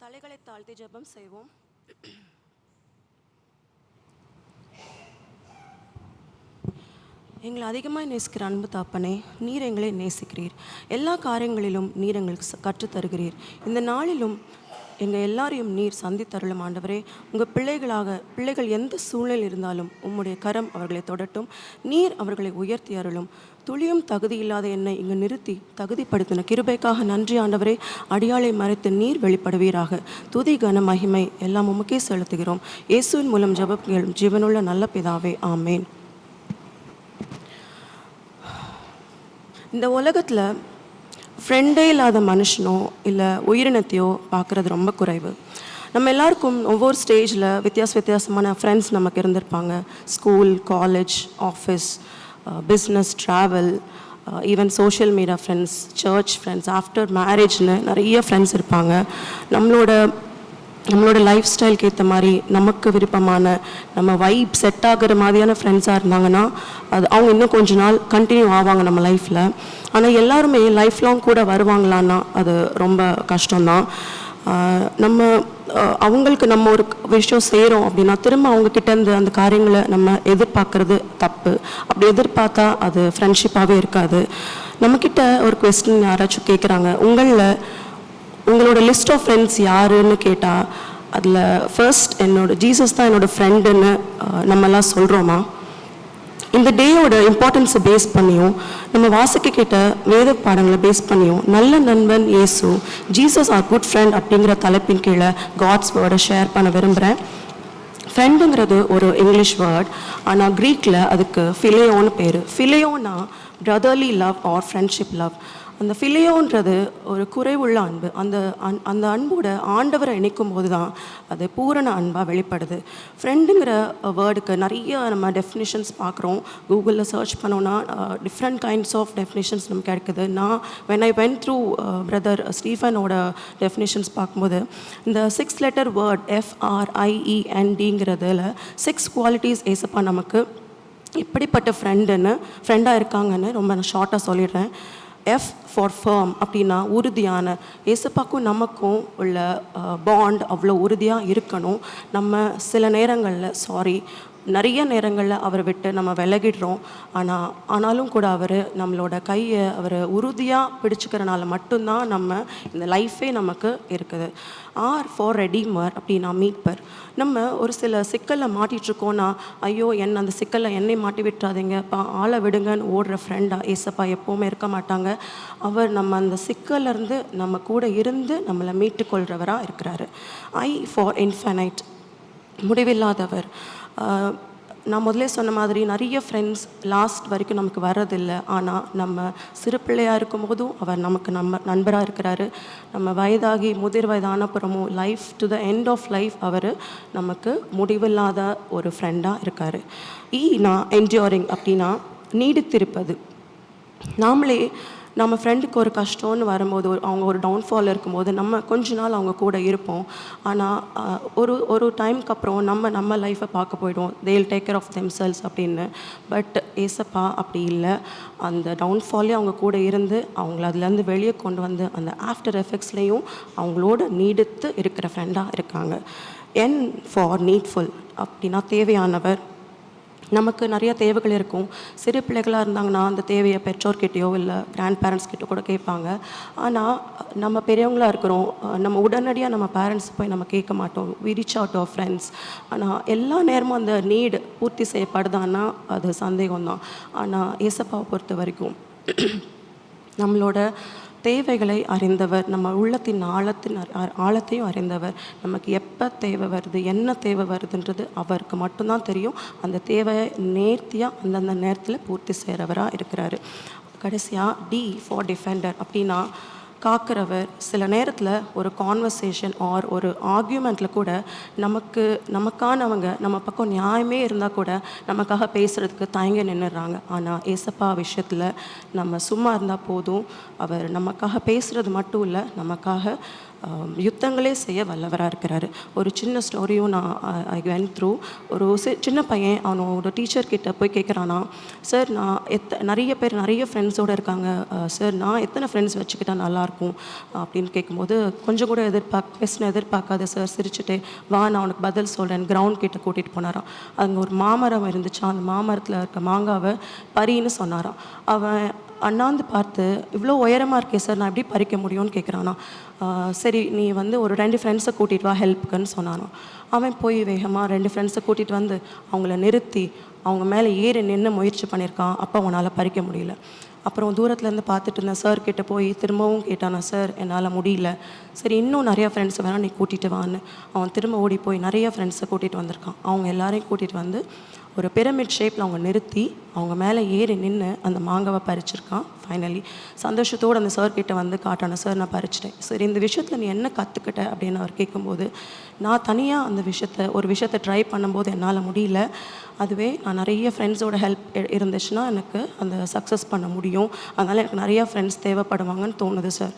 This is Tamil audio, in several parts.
தலைகளை தாழ்த்தி ஜெபம் செய்வோம். எங்களை அதிகமாக நேசிக்கிற அன்பு தாப்பனே, நீர் எங்களை நேசிக்கிறீர். எல்லா காரியங்களிலும் நீர் எங்களுக்கு கற்றுத்தருகிறீர். இந்த நாளிலும் எங்கள் எல்லாரையும் நீர் சந்தித்தருளும் ஆண்டவரே. உங்கள் பிள்ளைகள் எந்த சூழ்நிலை இருந்தாலும் உம்முடைய கரம் அவர்களை தொடட்டும். நீர் அவர்களை உயர்த்தி அருளும். துளியும் தகுதி இல்லாத என்னை இங்கு நிறுத்தி தகுதிப்படுத்தின கிருபைக்காக நன்றி ஆண்டவரே. அடியாளை மறைத்து நீர் வெளிப்படுவீராக. துதி கன மகிமை எல்லாம் உமக்கே செலுத்துகிறோம். இயேசுவின் மூலம் ஜெபம் ஜீவனுள்ள நல்ல பிதாவே, ஆமேன். இந்த உலகத்தில் ஃப்ரெண்டே இல்லாத மனுஷனோ இல்லை உயிரினத்தையோ பார்க்குறது ரொம்ப குறைவு. நம்ம எல்லாருக்கும் ஒவ்வொரு ஸ்டேஜில் வித்தியாசமான ஃப்ரெண்ட்ஸ் நமக்கு இருந்திருப்பாங்க. School, college, office, business, travel, even social media friends, church friends, after மேரேஜ்னு நிறைய ஃப்ரெண்ட்ஸ் இருப்பாங்க. நம்மளோட லைஃப் ஸ்டைலுக்கு ஏற்ற மாதிரி நமக்கு விருப்பமான நம்ம வைப் செட் ஆகிற மாதிரியான ஃப்ரெண்ட்ஸாக இருந்தாங்கன்னா அவங்க இன்னும் கொஞ்ச நாள் கண்டினியூ ஆவாங்க நம்ம லைஃப்பில். ஆனால் எல்லாருமே லைஃப் லாங் கூட வருவாங்களான்னா அது ரொம்ப கஷ்டம்தான். அவங்களுக்கு நம்ம ஒரு விஷயம் செய்கிறோம் அப்படின்னா திரும்ப அவங்கக்கிட்டேருந்து அந்த காரியங்களை நம்ம எதிர்பார்க்குறது தப்பு. அப்படி எதிர்பார்த்தா அது ஃப்ரெண்ட்ஷிப்பாகவே இருக்காது. நம்மக்கிட்ட ஒரு கொஸ்டின் யாராச்சும் கேட்குறாங்க, உங்களோட லிஸ்ட் ஆஃப் ஃப்ரெண்ட்ஸ் யாருன்னு கேட்டால் அதில் ஃபர்ஸ்ட் ஜீசஸ் தான் என்னோடய ஃப்ரெண்டுன்னு நம்மெல்லாம் சொல்கிறோமா? இந்த டேயோட இம்பார்ட்டன்ஸை பேஸ் பண்ணியும் நம்ம வாசிக்க கேட்ட வேத பாடங்களை பேஸ் பண்ணியும் நல்ல நண்பன் இயேசு, ஜீசஸ் ஆர் குட் ஃப்ரெண்ட் அப்படிங்கிற தலைப்பின் கீழே காட்ஸ் வேர்டை ஷேர் பண்ண விரும்புகிறேன். ஃப்ரெண்டுங்கிறது ஒரு இங்கிலீஷ் வேர்ட், ஆனால் க்ரீக்கில் அதுக்கு ஃபிலேயோன்னு பேர். ஃபிலேயோனா brotherly love or friendship love. அந்த ஃபிலேயோன்றது ஒரு குறைவுள்ள அன்பு. அந்த அன்போட ஆண்டவரை இணைக்கும் போது தான் அது பூரண அன்பாக வெளிப்படுது. ஃப்ரெண்டுங்கிற வேர்டுக்கு நிறைய நம்ம டெஃபினிஷன்ஸ் பார்க்குறோம். கூகுளில் சர்ச் பண்ணோன்னா டிஃப்ரெண்ட் கைண்ட்ஸ் ஆஃப் டெஃபினிஷன்ஸ் நமக்கு கிடைக்குது. when I went through brother ஸ்டீஃபனோட டெஃபினிஷன்ஸ் பார்க்கும்போது இந்த 6 லெட்டர் வேர்ட் FRIENDங்கிறதுல 6 குவாலிட்டிஸ் ஏசப்பா நமக்கு எப்படிப்பட்ட ஃப்ரெண்டாக இருக்காங்கன்னு ரொம்ப ஷார்ட்டாக சொல்லிடுறேன். F ஃபார் ஃபர்ம் அப்படின்னா உறுதியான. ஏசப்பாக்கும் நமக்கும் உள்ள பாண்ட் அவ்வளோ உறுதியாக இருக்கணும். நம்ம சில நேரங்களில் நிறைய நேரங்களில் அவரை விட்டு நம்ம விலகிடுறோம். ஆனாலும் கூட அவர் நம்மளோட கையை உறுதியாக பிடிச்சிக்கிறனால மட்டும்தான் நம்ம இந்த லைஃபே நமக்கு இருக்குது. R ஃபார் ரெடீமர் அப்படின்னா மீட்பர். நம்ம ஒரு சில சிக்கலில் மாட்டிகிட்ருக்கோன்னா ஐயோ அந்த சிக்கலில் என்னை மாட்டி விட்டுறாதீங்க, ஆளை விடுங்கன்னு ஓடுற ஃப்ரெண்டாக ஏசப்பா எப்போவுமே இருக்க மாட்டாங்க. அவர் நம்ம அந்த சிக்கல்லேருந்து நம்ம கூட இருந்து நம்மளை மீட்டுக்கொள்கிறவராக இருக்கிறாரு. I ஃபார் இன்ஃபைனைட், முடிவில்லாதவர். நான் முதலே சொன்ன மாதிரி நிறைய ஃப்ரெண்ட்ஸ் லாஸ்ட் வரைக்கும் நமக்கு வர்றதில்லை. ஆனால் நம்ம சிறு பிள்ளையாக இருக்கும் போதும் அவர் நமக்கு நண்பராக இருக்கிறாரு. நம்ம வயதாகி முதிர் வயதானப்புறமும் life to the end of life அவர் நமக்கு முடிவில்லாத ஒரு ஃப்ரெண்டாக இருக்கார். என்டியூரிங் அப்படின்னா நீடித்திருப்பது. நம்ம ஃப்ரெண்டுக்கு ஒரு கஷ்டம்னு வரும்போது அவங்க ஒரு டவுன்ஃபால் இருக்கும்போது நம்ம கொஞ்ச நாள் அவங்க கூட இருப்போம். ஆனால் ஒரு டைமுக்கு அப்புறம் நம்ம லைஃப்பை பார்க்க போய்டுவோம். they'll take care of themselves அப்படின்னு. பட் ஏசப்பா அப்படி இல்லை. அந்த டவுன்ஃபாலே அவங்க கூட இருந்து அவங்கள அதுலேருந்து வெளியே கொண்டு வந்து அந்த ஆஃப்டர் எஃபெக்ட்ஸ்லேயும் அவங்களோட நீடித்து இருக்கிற ஃப்ரெண்டாக இருக்காங்க. N ஃபார் நீட்ஃபுல் அப்படின்னா தேவையானவர். நமக்கு நிறைய தேவைகள் இருக்கும். சிறு பிள்ளைகளாக இருந்தாங்கன்னா அந்த தேவையை பெற்றோர்கிட்டையோ இல்லை கிராண்ட் பேரண்ட்ஸ்கிட்ட கூட கேட்பாங்க. ஆனால் நம்ம பெரியவங்களாக இருக்கிறோம், நம்ம உடனடியாக நம்ம பேரண்ட்ஸ் போய் நம்ம கேட்க மாட்டோம். we reach out to our friends. ஆனால் எல்லா நேரமும் அந்த நீடு பூர்த்தி செய்யப்படுதான்னா அது சந்தேகம்தான். ஆனால் ஏசப்பாவை பொறுத்த வரைக்கும் நம்மளோட தேவைகளை அறிந்தவர், நம்ம உள்ளத்தின் ஆழத்தையும் அறிந்தவர். நமக்கு எப்போ தேவை வருது, என்ன தேவை வருதுன்றது அவருக்கு மட்டும்தான் தெரியும். அந்த தேவையை நேர்த்தியாக அந்தந்த நேரத்தில் பூர்த்தி செய்கிறவராக இருக்கிறாரு. கடைசியாக D ஃபார் டிஃபெண்டர் அப்படின்னா காக்கிறவர். சில நேரத்தில் ஒரு கான்வர்சேஷன் ஆர் ஒரு ஆர்கியூமெண்ட்டில் கூட நமக்கானவங்க நம்ம பக்கம் நியாயமே இருந்தால் கூட நமக்காக பேசுகிறதுக்கு தயங்கி நின்றுடுறாங்க. ஆனால் ஏசப்பா விஷயத்தில் நம்ம சும்மா இருந்தால் போதும். அவர் நமக்காக பேசுகிறது மட்டும் இல்லை, நமக்காக யுத்தங்களே செய்ய வல்லவராக இருக்கிறாரு. ஒரு சின்ன ஸ்டோரியும் நான் ஐ வென்ட் த்ரூ. ஒரு சின்ன பையன் அவனோட டீச்சர்கிட்ட போய் கேட்குறானா, சார் நான் நிறைய ஃப்ரெண்ட்ஸோடு இருக்காங்க சார், நான் எத்தனை ஃப்ரெண்ட்ஸ் வச்சுக்கிட்டா நல்லாயிருக்கும் அப்படின்னு கேட்கும்போது, கொஞ்சம் கூட எதிர்பார்க்காத சார் சிரிச்சுட்டே, வா நான் உனக்கு பதில் சொல்கிறேன், கிரவுண்ட் கிட்ட கூட்டிகிட்டு போனாராம். அங்கே ஒரு மாமரம் இருந்துச்சு, அந்த மாமரத்தில் இருக்க மாங்காவை பறின்னு சொன்னாராம். அவன் அண்ணாந்து பார்த்து, இவ்வளோ உயரமாக இருக்கே சார், நான் எப்படி பறிக்க முடியும்னு கேட்குறானா. சரி நீ வந்து ஒரு 2 ஃப்ரெண்ட்ஸை கூட்டிகிட்டு வா ஹெல்ப்புக்குன்னு சொன்னானோ. அவன் போய் வேகமாக 2 ஃப்ரெண்ட்ஸை கூட்டிகிட்டு வந்து அவங்கள நிறுத்தி அவங்க மேலே ஏறி நின்று முயற்சி பண்ணியிருக்கான். அப்போ அவனால் பறிக்க முடியல. அப்புறம் தூரத்துலேருந்து பார்த்துட்டு இருந்தேன் சார் கிட்ட போய் திரும்பவும் கேட்டானா, சார் என்னால் முடியல. சரி இன்னும் நிறையா ஃப்ரெண்ட்ஸை வேணால் நீ கூட்டிகிட்டு வான்னு அவன் திரும்ப ஓடி போய் நிறைய ஃப்ரெண்ட்ஸை கூட்டிகிட்டு வந்திருக்கான். அவங்க எல்லாரையும் கூட்டிகிட்டு வந்து ஒரு பிரமிட் ஷேப்பில் அவங்க நிறுத்தி அவங்க மேலே ஏறி நின்று அந்த மாங்காவை பறிச்சிருக்கான். ஃபைனலி சந்தோஷத்தோடு அந்த சார் கிட்ட வந்து காட்டான, சார் நான் பறிச்சிட்டேன். சரி இந்த விஷயத்தில் நீ என்ன கற்றுக்கிட்ட அப்படின்னு அவர் கேட்கும்போது, நான் தனியாக ஒரு விஷயத்தை ட்ரை பண்ணும்போது என்னால் முடியல. அதுவே நான் நிறைய ஃப்ரெண்ட்ஸோட ஹெல்ப் இருந்துச்சுன்னா எனக்கு அந்த சக்ஸஸ் பண்ண முடியும். அதனால் எனக்கு நிறையா ஃப்ரெண்ட்ஸ் தேவைப்படுவாங்கன்னு தோணுது சார்.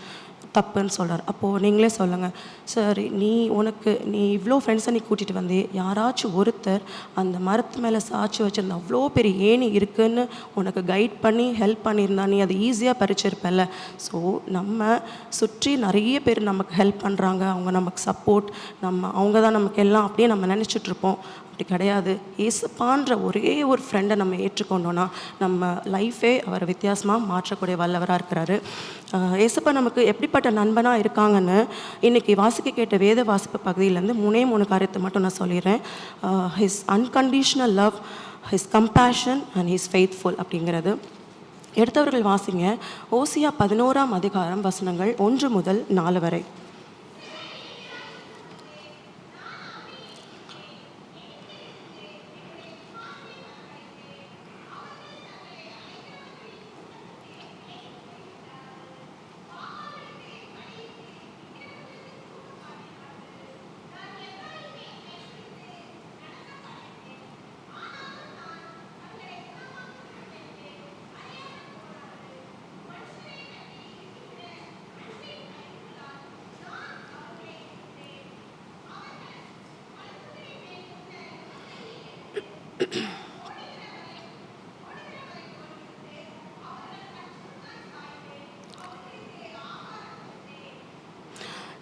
தப்புன்னு சொல்கிறார். அப்போது நீங்களே சொல்லுங்கள் சார், நீ இவ்வளோ ஃப்ரெண்ட்ஸை நீ கூட்டிகிட்டு வந்தே, யாராச்சும் ஒருத்தர் அந்த மரத்து மேலே சாய்ச்சி வச்சுருந்த அவ்வளோ பெரிய ஏணி இருக்குதுன்னு உனக்கு கைட் பண்ணி ஹெல்ப் பண்ணியிருந்தா நீ அதை ஈஸியாக பறிச்சிருப்பல்ல. ஸோ நம்ம சுற்றி நிறைய பேர் நமக்கு ஹெல்ப் பண்ணுறாங்க, அவங்க நமக்கு சப்போர்ட், அவங்க தான் நமக்கு எல்லாம் அப்படியே நம்ம நினச்சிட்ருப்போம். அப்படி கிடையாது. ஏசப்பான்ற ஒரே ஒரு ஃப்ரெண்டை நம்ம ஏற்றுக்கொண்டோன்னா நம்ம லைஃபே அவர் வித்தியாசமாக மாற்றக்கூடிய வல்லவராக இருக்கிறாரு. ஏசப்பா நமக்கு எப்படிப்பட்ட நண்பனாக இருக்காங்கன்னு இன்றைக்கி வாசிக்க கேட்ட வேத வாசிப்பு பகுதியிலேருந்து 3 காரியத்தை மட்டும் நான் சொல்லிடுறேன். His unconditional love, his compassion and his faithful அப்படிங்கிறது. எடுத்தவர்கள் வாசிங்க. ஓசியா 11ஆம் அதிகாரம் வசனங்கள் 1 முதல் 4 வரை.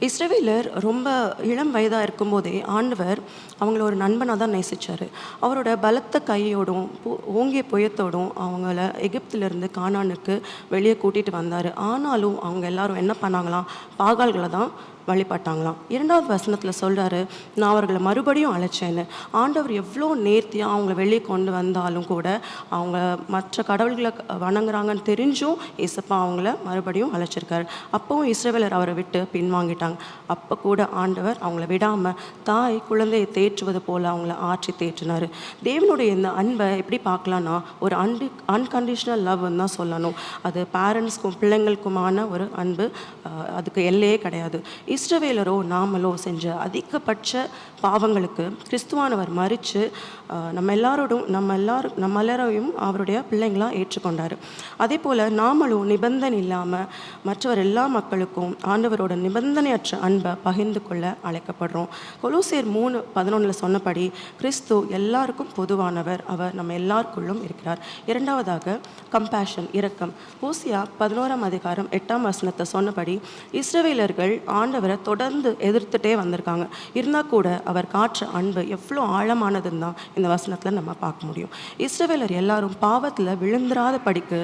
இஸ்ரவேலர் ரொம்ப இளம் வயதாக இருக்கும்போதே ஆண்டவர் அவங்கள ஒரு நண்பனாக தான் நேசித்தார். அவரோட பலத்த கையோடும் ஓங்கிய புயத்தோடும் அவங்கள எகிப்திலிருந்து கானானுக்கு வெளியே கூட்டிகிட்டு வந்தார். ஆனாலும் அவங்க எல்லாரும் என்ன பண்ணாங்களாம், பாகால்களை தான் வழிபட்டாங்களாம். 2வது வசனத்தில் சொல்கிறாரு, நான் அவர்களை மறுபடியும் அழைச்சேன்னு. ஆண்டவர் எவ்வளோ நேர்த்தியாக அவங்கள வெளியே கொண்டு வந்தாலும் கூட அவங்க மற்ற கடவுள்களை வணங்குறாங்கன்னு தெரிஞ்சும் ஏசப்பா அவங்கள மறுபடியும் அழைச்சிருக்காரு. அப்போவும் இஸ்ரவேலர் அவரை விட்டு பின்வாங்கிட்டாங்க. அப்போ கூட ஆண்டவர் அவங்கள விடாமல் தாய் குழந்தையை தேற்றுவது போல் அவங்கள ஆற்றி தேற்றினார். தேவனுடைய இந்த அன்பை எப்படி பார்க்கலான்னா, ஒரு அன்கண்டிஷ்னல் லவ்னு தான் சொல்லணும். அது பேரண்ட்ஸ்க்கும் பிள்ளைங்களுக்குமான ஒரு அன்பு, அதுக்கு எல்லையே கிடையாது. இஸ்ரவேலரோ நாமளோ செஞ்ச அதிகபட்ச பாவங்களுக்கு கிறிஸ்துவானவர் மறித்து நம்ம எல்லாரையும் அவருடைய பிள்ளைங்களாக ஏற்றுக்கொண்டார். அதே போல் நாமளும் நிபந்தனை இல்லாமல் மற்றவர் எல்லா மக்களுக்கும் ஆண்டவரோட நிபந்தனையற்ற அன்பை பகிர்ந்து கொள்ள அழைக்கப்படுறோம். கொலோசியர் 3:11 சொன்னபடி கிறிஸ்து எல்லாருக்கும் பொதுவானவர், அவர் நம்ம எல்லாருக்குள்ளும் இருக்கிறார். 2வதாக கம்பேஷன், இரக்கம். ஓசியா 11ஆம் அதிகாரம் 8ஆம் வசனத்தை சொன்னபடி இஸ்ரவேலர்கள் ஆண்டவரை தொடர்ந்து எதிர்த்துட்டே வந்திருக்காங்க. இருந்தால் கூட அவர் காற்ற அன்பு எவ்வளோ ஆழமானதுன்னு தான் இந்த வசனத்தில் நம்ம பார்க்க முடியும். இஸ்ரவேலர் எல்லாரும் பாவத்தில் விழுந்துராத படிக்கு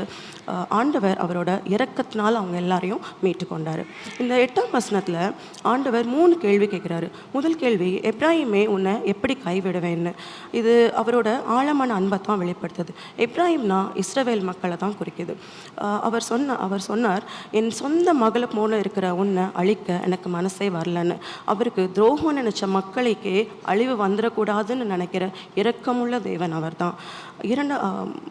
ஆண்டவர் அவரோட இரக்கத்தினால் அவங்க எல்லாரையும் மீட்டு கொண்டார். இந்த 8ஆம் வசனத்தில் ஆண்டவர் 3 கேள்வி கேட்குறாரு. முதல் கேள்வி, எப்ராஹிமே உன்னை எப்படி கைவிடுவேன்னு. இது அவரோட ஆழமான அன்பை தான் வெளிப்படுத்துது. எப்ராஹிம்னா இஸ்ரவேல் மக்களை தான் குறிக்குது. அவர் சொன்னார், என் சொந்த மகளை போல இருக்கிற உன்னை அழிக்க எனக்கு மனசே வரலன்னு. அவருக்கு துரோகம் நினைச்ச மக்களுக்கே அழிவு வந்துடக்கூடாதுன்னு நினைக்கிற இரக்கமுள்ள தேவன் அவர் தான்.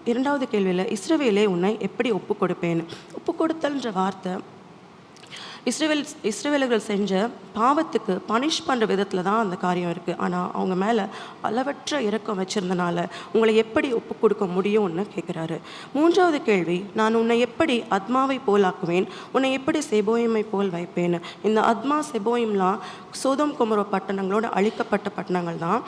2வது கேள்வியில், இஸ்ரவேலே உன்னை எப்படி ஒப்பு கொடுப்பேன்னு. ஒப்பு கொடுத்தல்ன்ற வார்த்தை இஸ்ரவேலர்கள் செஞ்ச பாவத்துக்கு பனிஷ் பண்ணுற விதத்தில் தான் அந்த காரியம் இருக்குது. ஆனால் அவங்க மேலே அளவற்ற இரக்கம் வச்சுருந்தனால உங்களை எப்படி ஒப்பு கொடுக்க முடியும்னு கேட்குறாரு. மூன்றாவது கேள்வி, நான் உன்னை எப்படி அத்மாவை போல் ஆக்குவேன், உன்னை எப்படி செபோயமை போல் வைப்பேன். இந்த அத்மா செபோயம்லாம் சோதோம் கொமோரா பட்டணங்களோட அழிக்கப்பட்ட பட்டணங்கள் தான்.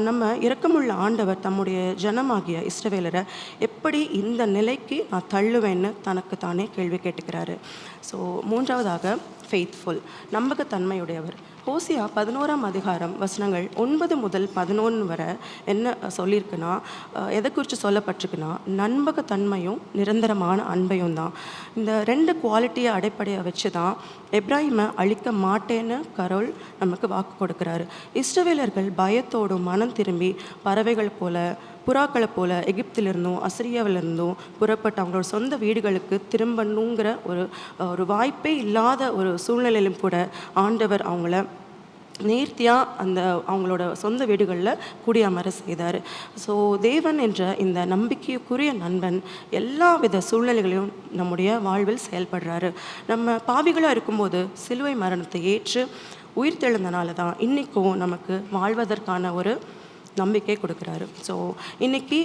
நம்ம இரக்கமுள்ள ஆண்டவர் தம்முடைய ஜனமாகிய இஸ்ரவேலரை எப்படி இந்த நிலைக்கு நான் தள்ளுவேன்னு தனக்கு தானே கேள்வி கேட்டுக்கிறாரு. ஸோ மூன்றாவதாக ஃபெய்த்ஃபுல், நம்பகத்தன்மையுடையவர். ஹோசியா 11ஆம் அதிகாரம் வசனங்கள் 9 முதல் 11 வரை என்ன சொல்லியிருக்குன்னா, எதை குறித்து சொல்லப்பட்டிருக்குன்னா, நம்பகத்தன்மையும் நிரந்தரமான அன்பையும் தான். இந்த 2 குவாலிட்டியை அடிப்படையாக வச்சு தான் எப்ராஹிமை அழிக்க மாட்டேன்னு கடவுள் நமக்கு வாக்கு கொடுக்குறாரு. இஸ்ரவேலர்கள் பயத்தோடும் மனம் திரும்பி பறவைகள் போல, புறாக்களை போல எகிப்திலிருந்தும் அசிரியாவிலிருந்தும் புறப்பட்டு அவங்களோட சொந்த வீடுகளுக்கு திரும்பணுங்கிற ஒரு வாய்ப்பே இல்லாத ஒரு சூழ்நிலையிலும் கூட ஆண்டவர் அவங்கள நேர்த்தியாக அவங்களோட சொந்த வீடுகளில் குடியமர செய்தார். ஸோ தேவன் என்ற இந்த நம்பிக்கைக்குரிய நண்பன் எல்லா வித சூழ்நிலைகளையும் நம்முடைய வாழ்வில் செயல்படுறாரு. நம்ம பாவிகளாக இருக்கும்போது சிலுவை மரணத்தை ஏற்று உயிர் தெழுந்தனால தான் இன்றைக்கும் நமக்கு வாழ்வதற்கான ஒரு நம்பிக்கை கொடுக்குறாரு. ஸோ இன்றைக்கி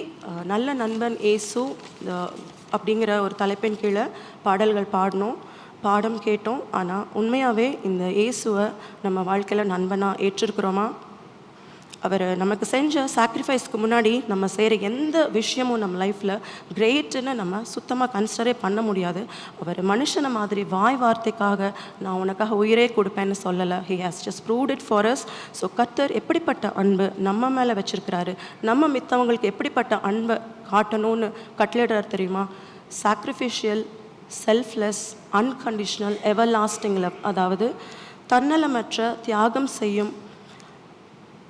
நல்ல நண்பன் ஏசு அப்படிங்கிற ஒரு தலைப்பின் கீழே பாடல்கள் பாடினோம், பாடம் கேட்டோம். ஆனால் உண்மையாகவே இந்த இயேசுவை நம்ம வாழ்க்கையில் நண்பனாக ஏற்றிருக்கிறோமா? அவர் நமக்கு செஞ்ச சாக்ரிஃபைஸ்க்கு முன்னாடி நம்ம செய்கிற எந்த விஷயமும் நம்ம லைஃப்பில் கிரேட்டுன்னு நம்ம சுத்தமாக கன்சிடரே பண்ண முடியாது. அவர் மனுஷனை மாதிரி வாய் வார்த்தைக்காக நான் உனக்காக உயிரே கொடுப்பேன்னு சொல்லலை. He has just proved it for us. So கர்த்தர் எப்படிப்பட்ட அன்பு நம்ம மேலே வச்சுருக்கிறாரு, நம்ம மித்தவங்களுக்கு எப்படிப்பட்ட அன்பை காட்டணும்னு கட்டளையிடுறார் தெரியுமா? Sacrificial, selfless, unconditional, everlasting love. அதாவது தன்னலமற்ற தியாகம் செய்யும்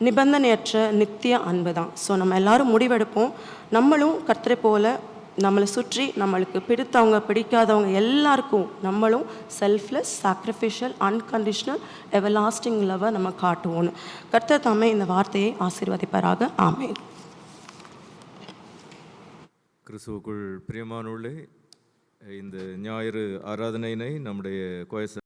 நிபந்தனையற்ற நித்திய அன்பு தான். ஸோ நம்ம எல்லாரும் முடிவெடுப்போம், நம்மளும் கர்த்தரை போல நம்மளை சுற்றி நம்மளுக்கு பிடித்தவங்க பிடிக்காதவங்க எல்லாருக்கும் நம்மளும் செல்ஃப்லெஸ், சாக்ரிஃபிஷியல், அன்கண்டிஷ்னல், எவர்லாஸ்டிங் லவ்வை நம்ம காட்டுவோன்னு. கர்த்தர் தாமே இந்த வார்த்தையை ஆசீர்வதிப்பாராக. ஆமென். கிறிஸ்துவுக்குள் பிரியமானவர்களே, இந்த ஞாயிறு ஆராதனையினை நம்முடைய கோயஸ்